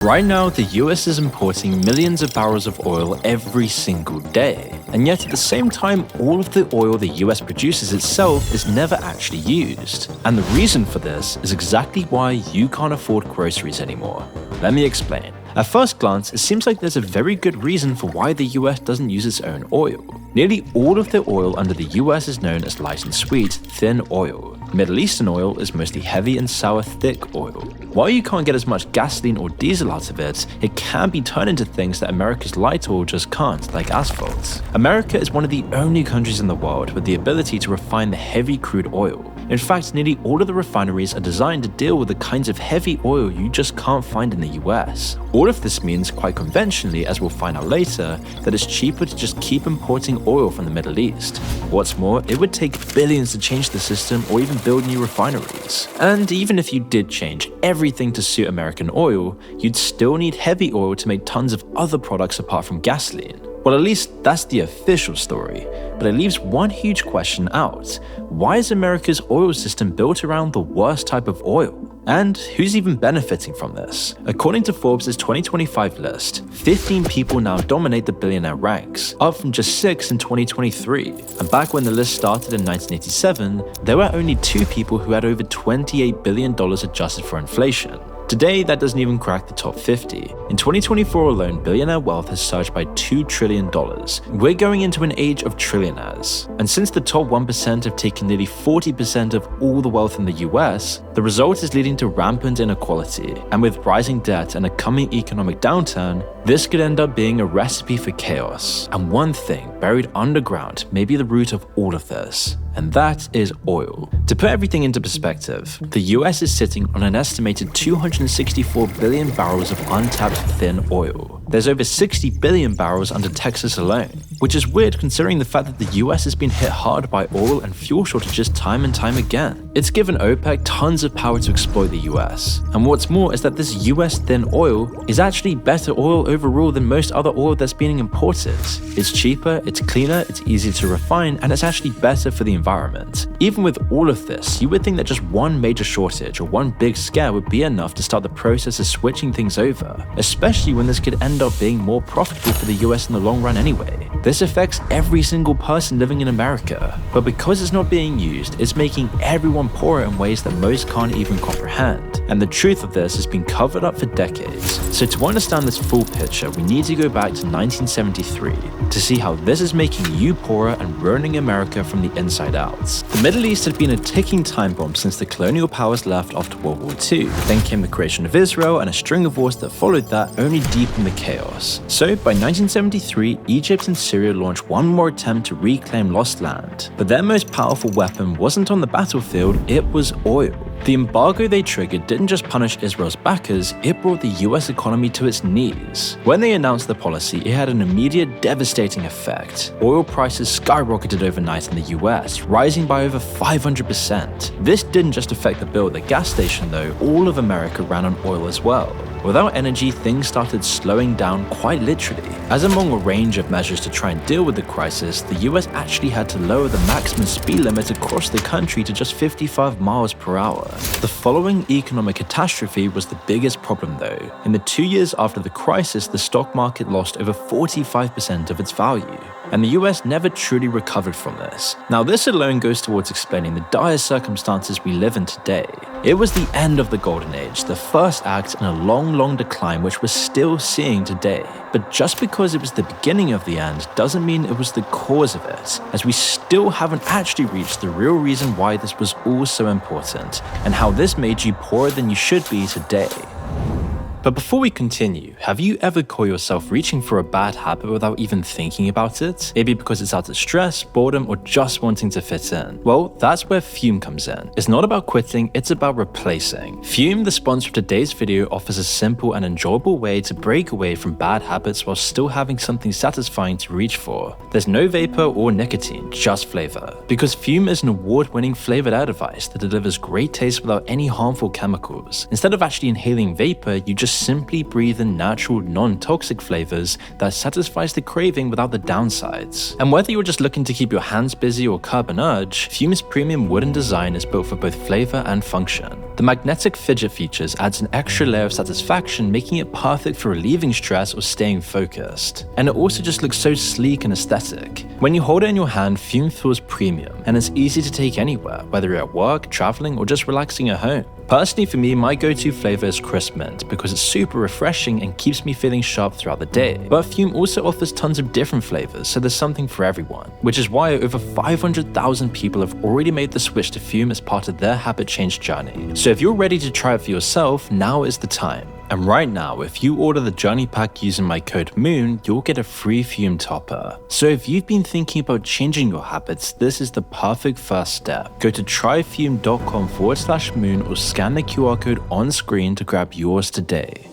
Right now, the US is importing millions of barrels of oil every single day, and yet at the same time, all of the oil the US produces itself is never actually used. And the reason for this is exactly why you can't afford groceries anymore. Let me explain. At first glance, it seems like there's a very good reason for why the US doesn't use its own oil. Nearly all of the oil under the US is known as light and sweet, thin oil. Middle Eastern oil is mostly heavy and sour, thick oil. While you can't get as much gasoline or diesel out of it, it can be turned into things that America's light oil just can't, like asphalt. America is one of the only countries in the world with the ability to refine the heavy crude oil. In fact, nearly all of the refineries are designed to deal with the kinds of heavy oil you just can't find in the US. All of this means, quite conventionally, as we'll find out later, that it's cheaper to just keep importing oil from the Middle East. What's more, it would take billions to change the system or even build new refineries. And even if you did change everything to suit American oil, you'd still need heavy oil to make tons of other products apart from gasoline. Well, at least that's the official story, but it leaves one huge question out. Why is America's oil system built around the worst type of oil? And who's even benefiting from this? According to Forbes' 2025 list, 15 people now dominate the billionaire ranks, up from just 6 in 2023. And back when the list started in 1987, there were only 2 people who had over $28 billion adjusted for inflation. Today, that doesn't even crack the top 50. In 2024 alone, billionaire wealth has surged by $2 trillion. We're going into an age of trillionaires. And since the top 1% have taken nearly 40% of all the wealth in the US, the result is leading to rampant inequality. And with rising debt and a coming economic downturn, this could end up being a recipe for chaos. And one thing buried underground may be the root of all of this, and that is oil. To put everything into perspective, the US is sitting on an estimated 264 billion barrels of untapped thin oil. There's over 60 billion barrels under Texas alone, which is weird considering the fact that the US has been hit hard by oil and fuel shortages time and time again. It's given OPEC tons of power to exploit the US. And what's more is that this US thin oil is actually better oil overall than most other oil that's being imported. It's cheaper, it's cleaner, it's easier to refine, and it's actually better for the environment. Even with all of this, you would think that just one major shortage or one big scare would be enough to start the process of switching things over, especially when this could end up being more profitable for the US in the long run anyway. This affects every single person living in America, but because it's not being used, it's making everyone poorer in ways that most can't even comprehend. And the truth of this has been covered up for decades. So to understand this full picture, we need to go back to 1973 to see how this is making you poorer and ruining America from the inside out. The Middle East had been a ticking time bomb since the colonial powers left after World War II. Then came the creation of Israel, and a string of wars that followed that only deepened the chaos. So by 1973, Egypt and Syria launched one more attempt to reclaim lost land. But their most powerful weapon wasn't on the battlefield, it was oil. The embargo they triggered didn't just punish Israel's backers, it brought the US economy to its knees. When they announced the policy, it had an immediate devastating effect. Oil prices skyrocketed overnight in the US, rising by over 500%. This didn't just affect the bill at the gas station though, all of America ran on oil as well. Without energy, things started slowing down quite literally. As among a range of measures to try and deal with the crisis, the US actually had to lower the maximum speed limit across the country to just 55 miles per hour. The following economic catastrophe was the biggest problem though. In the 2 years after the crisis, the stock market lost over 45% of its value. And the US never truly recovered from this. Now this alone goes towards explaining the dire circumstances we live in today. It was the end of the golden age, the first act in a long decline which we're still seeing today. But just because it was the beginning of the end doesn't mean it was the cause of it, as we still haven't actually reached the real reason why this was all so important, and how this made you poorer than you should be today. But before we continue, have you ever caught yourself reaching for a bad habit without even thinking about it? Maybe because it's out of stress, boredom, or just wanting to fit in. Well, that's where Fume comes in. It's not about quitting, it's about replacing. Fume, the sponsor of today's video, offers a simple and enjoyable way to break away from bad habits while still having something satisfying to reach for. There's no vapor or nicotine, just flavor. Because Fume is an award-winning flavored air device that delivers great taste without any harmful chemicals. Instead of actually inhaling vapor, you just just simply breathe in natural, non-toxic flavors that satisfies the craving without the downsides. And whether you're just looking to keep your hands busy or curb an urge, Fume's premium wooden design is built for both flavor and function. The magnetic fidget features adds an extra layer of satisfaction, making it perfect for relieving stress or staying focused. And it also just looks so sleek and aesthetic. When you hold it in your hand, Fume feels premium, and it's easy to take anywhere, whether you're at work, traveling, or just relaxing at home. Personally for me, my go-to flavor is crisp mint because it's super refreshing and keeps me feeling sharp throughout the day. But Fume also offers tons of different flavors, so there's something for everyone, which is why over 500,000 people have already made the switch to Fume as part of their habit change journey. So if you're ready to try it for yourself, now is the time. And right now, if you order the Journey Pack using my code MOON, you'll get a free Fume topper. So if you've been thinking about changing your habits, this is the perfect first step. Go to tryfume.com/moon or scan the QR code on screen to grab yours today.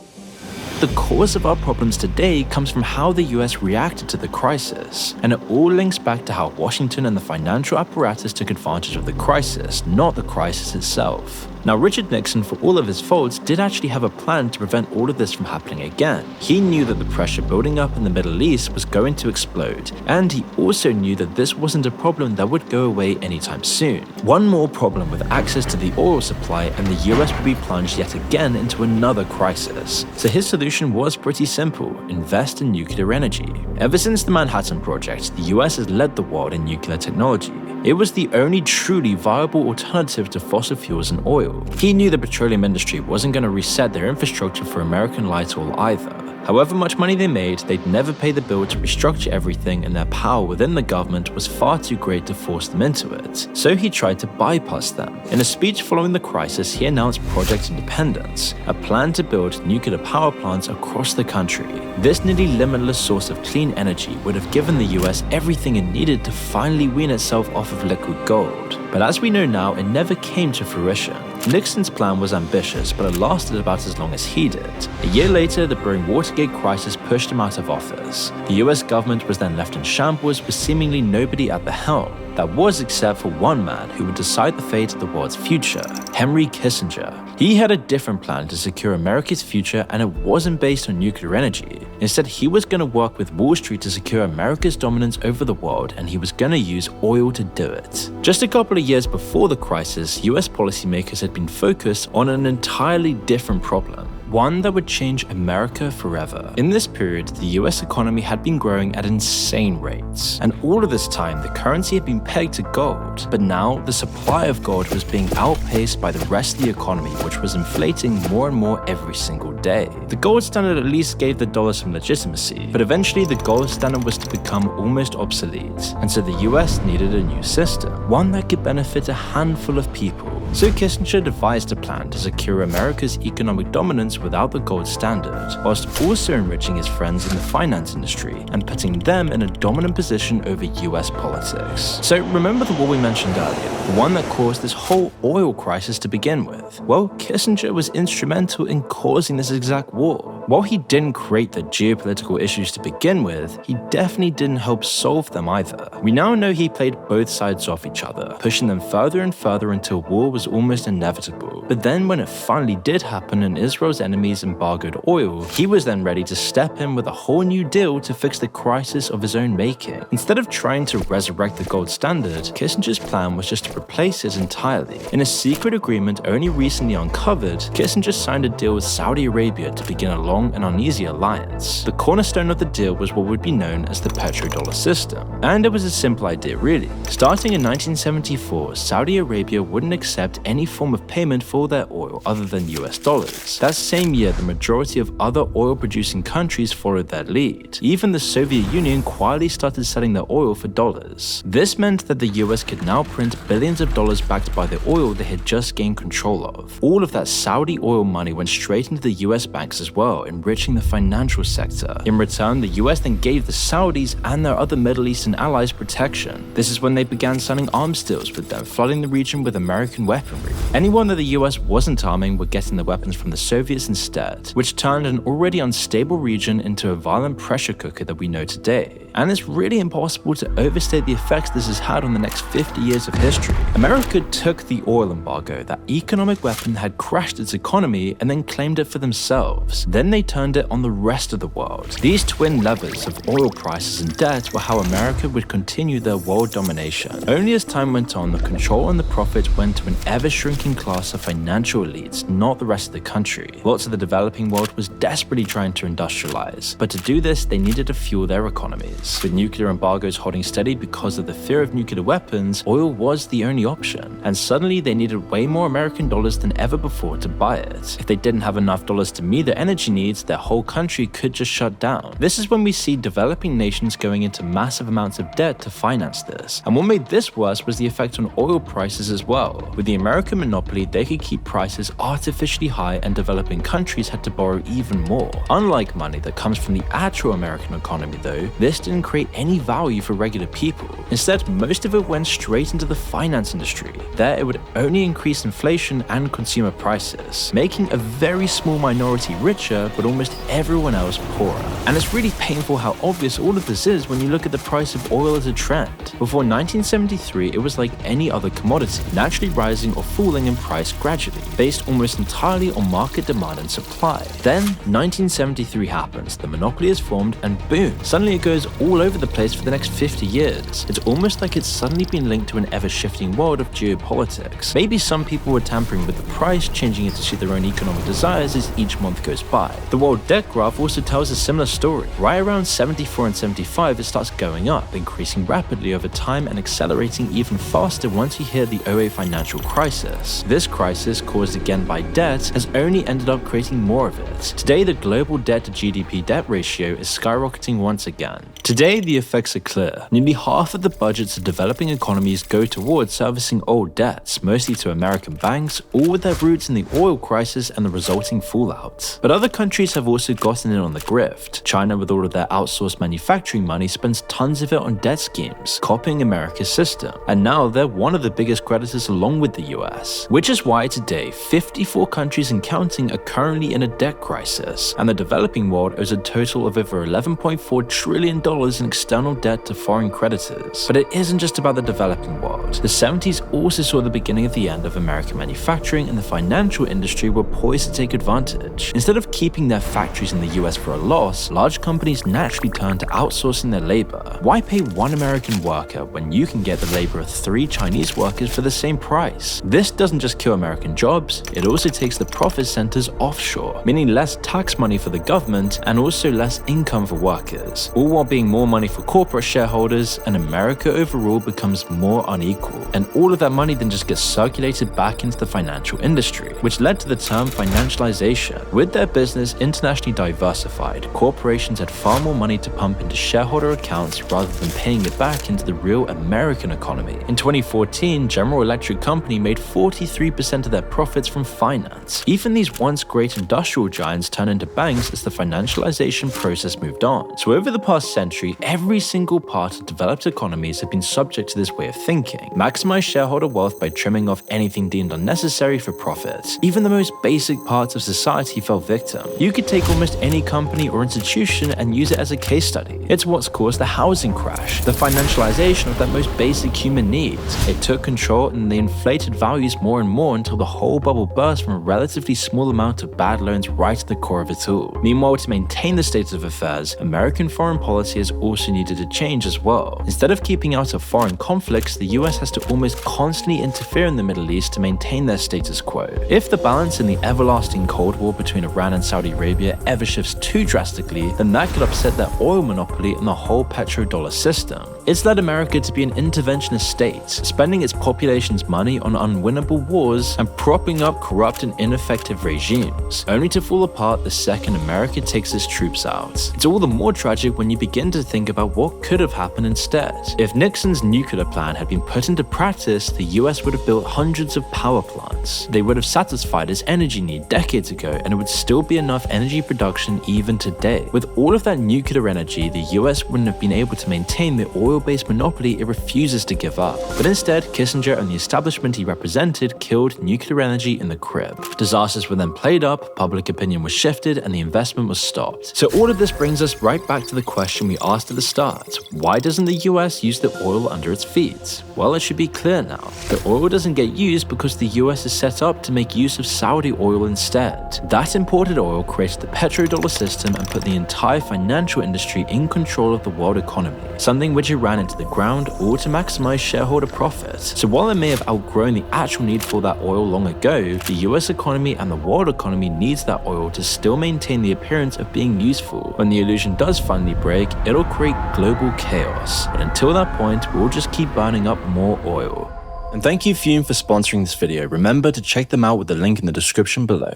The cause of our problems today comes from how the US reacted to the crisis, and it all links back to how Washington and the financial apparatus took advantage of the crisis, not the crisis itself. Now, Richard Nixon, for all of his faults, did actually have a plan to prevent all of this from happening again. He knew that the pressure building up in the Middle East was going to explode, and he also knew that this wasn't a problem that would go away anytime soon. One more problem with access to the oil supply, and the US would be plunged yet again into another crisis. So his solution was pretty simple: invest in nuclear energy. Ever since the Manhattan Project, the US has led the world in nuclear technology. It was the only truly viable alternative to fossil fuels and oil. He knew the petroleum industry wasn't going to reset their infrastructure for American light oil either. However much money they made, they'd never pay the bill to restructure everything, and their power within the government was far too great to force them into it. So he tried to bypass them. In a speech following the crisis, he announced Project Independence, a plan to build nuclear power plants across the country. This nearly limitless source of clean energy would have given the US everything it needed to finally wean itself off of liquid gold. But as we know now, it never came to fruition. Nixon's plan was ambitious, but it lasted about as long as he did. A year later, the brewing Watergate crisis pushed him out of office. The US government was then left in shambles with seemingly nobody at the helm. That was except for one man who would decide the fate of the world's future: Henry Kissinger. He had a different plan to secure America's future, and it wasn't based on nuclear energy. Instead, he was going to work with Wall Street to secure America's dominance over the world, and he was going to use oil to do it. Just a couple of years before the crisis, US policymakers had been focused on an entirely different problem, one that would change America forever. In this period, the US economy had been growing at insane rates, and all of this time the currency had been pegged to gold. But now, the supply of gold was being outpaced by the rest of the economy, which was inflating more and more every single day. The gold standard at least gave the dollar some legitimacy, but eventually the gold standard was to become almost obsolete, and so the US needed a new system, one that could benefit a handful of people. So Kissinger devised a plan to secure America's economic dominance without the gold standard, whilst also enriching his friends in the finance industry and putting them in a dominant position over US politics. So remember the war we mentioned earlier, the one that caused this whole oil crisis to begin with? Well, Kissinger was instrumental in causing this exact war. While he didn't create the geopolitical issues to begin with, he definitely didn't help solve them either. We now know he played both sides off each other, pushing them further and further until war was almost inevitable. But then when it finally did happen and Israel's enemies embargoed oil, he was then ready to step in with a whole new deal to fix the crisis of his own making. Instead of trying to resurrect the gold standard, Kissinger's plan was just to replace it entirely. In a secret agreement only recently uncovered, Kissinger signed a deal with Saudi Arabia to begin a long and uneasy alliance. The cornerstone of the deal was what would be known as the petrodollar system. And it was a simple idea really. Starting in 1974, Saudi Arabia wouldn't accept any form of payment for their oil other than US dollars. That same year, the majority of other oil-producing countries followed their lead. Even the Soviet Union quietly started selling their oil for dollars. This meant that the US could now print billions of dollars backed by the oil they had just gained control of. All of that Saudi oil money went straight into the US banks as well, about enriching the financial sector. In return, the US then gave the Saudis and their other Middle Eastern allies protection. This is when they began signing arms deals with them, flooding the region with American weaponry. Anyone that the US wasn't arming were getting the weapons from the Soviets instead, which turned an already unstable region into a violent pressure cooker that we know today. And it's really impossible to overstate the effects this has had on the next 50 years of history. America took the oil embargo, that economic weapon that had crashed its economy, and then claimed it for themselves. Then they turned it on the rest of the world. These twin levers of oil prices and debt were how America would continue their world domination. Only as time went on, the control and the profit went to an ever-shrinking class of financial elites, not the rest of the country. Lots of the developing world was desperately trying to industrialize, but to do this, they needed to fuel their economies. With nuclear embargoes holding steady because of the fear of nuclear weapons, oil was the only option, and suddenly they needed way more American dollars than ever before to buy it. If they didn't have enough dollars to meet their energy needs, their whole country could just shut down. This is when we see developing nations going into massive amounts of debt to finance this. And what made this worse was the effect on oil prices as well. With the American monopoly, they could keep prices artificially high, and developing countries had to borrow even more. Unlike money that comes from the actual American economy though, this didn't create any value for regular people. Instead, most of it went straight into the finance industry. There, it would only increase inflation and consumer prices, making a very small minority richer, but almost everyone else poorer. And it's really painful how obvious all of this is when you look at the price of oil as a trend. Before 1973, it was like any other commodity, naturally rising or falling in price gradually, based almost entirely on market demand and supply. Then, 1973 happens, the monopoly is formed, and boom, suddenly it goes all over the place for the next 50 years. It's almost like it's suddenly been linked to an ever-shifting world of geopolitics. Maybe some people were tampering with the price, changing it to suit their own economic desires as each month goes by. The world debt graph also tells a similar story. Right around 74 and 75, it starts going up, increasing rapidly over time and accelerating even faster once you hit the 2008 financial crisis. This crisis, caused again by debt, has only ended up creating more of it. Today, the global debt to GDP debt ratio is skyrocketing once again. Today, the effects are clear. Nearly half of the budgets of developing economies go towards servicing old debts, mostly to American banks, all with their roots in the oil crisis and the resulting fallout. But other countries have also gotten in on the grift. China, with all of their outsourced manufacturing money, spends tons of it on debt schemes, copying America's system. And now they're one of the biggest creditors along with the US. Which is why today, 54 countries and counting are currently in a debt crisis, and the developing world owes a total of over $11.4 trillion in external debt to foreign creditors. But it isn't just about the developing world. The 70s also saw the beginning of the end of American manufacturing, and the financial industry were poised to take advantage. Instead of keeping their factories in the US for a loss, large companies naturally turned to outsourcing their labor. Why pay one American worker when you can get the labor of 3 Chinese workers for the same price? This doesn't just kill American jobs, it also takes the profit centers offshore, meaning less tax money for the government and also less income for workers, all while being more money for corporate shareholders, and America overall becomes more unequal. And all of that money then just gets circulated back into the financial industry, which led to the term financialization. With their business internationally diversified, corporations had far more money to pump into shareholder accounts rather than paying it back into the real American economy. In 2014, General Electric Company made 43% of their profits from finance. Even these once great industrial giants turned into banks as the financialization process moved on. So over the past century, every single part of developed economies have been subject to this way of thinking. Maximize shareholder wealth by trimming off anything deemed unnecessary for profit. Even the most basic parts of society fell victim. You could take almost any company or institution and use it as a case study. It's what's caused the housing crash, the financialization of that most basic human need. It took control and they inflated values more and more until the whole bubble burst from a relatively small amount of bad loans right at the core of it all. Meanwhile, to maintain the state of affairs, American foreign policy has also needed to change as well. Instead of keeping out of foreign conflicts, the US has to almost constantly interfere in the Middle East to maintain their status quo. If the balance in the everlasting Cold War between Iran and Saudi Arabia ever shifts too drastically, then that could upset their oil monopoly and the whole petrodollar system. It's led America to be an interventionist state, spending its population's money on unwinnable wars and propping up corrupt and ineffective regimes, only to fall apart the second America takes its troops out. It's all the more tragic when you begin to think about what could have happened instead. If Nixon's nuclear plan had been put into practice, the US would have built hundreds of power plants. They would have satisfied its energy need decades ago, and it would still be enough energy production even today. With all of that nuclear energy, the US wouldn't have been able to maintain the oil-based monopoly it refuses to give up. But instead, Kissinger and the establishment he represented killed nuclear energy in the crib. Disasters were then played up, public opinion was shifted, and the investment was stopped. So all of this brings us right back to the question we asked at the start. Why doesn't the US use the oil under its feet? Well, it should be clear now. The oil doesn't get used because the US is set up to make use of Saudi oil instead. That imported oil created the petrodollar system and put the entire financial industry in control of the world economy, something which it ran into the ground all to maximize shareholder profit. So while it may have outgrown the actual need for that oil long ago, the US economy and the world economy needs that oil to still maintain the appearance of being useful. When the illusion does finally break, it'll create global chaos. But until that point, we'll just keep burning up more oil. And thank you Fume for sponsoring this video. Remember to check them out with the link in the description below.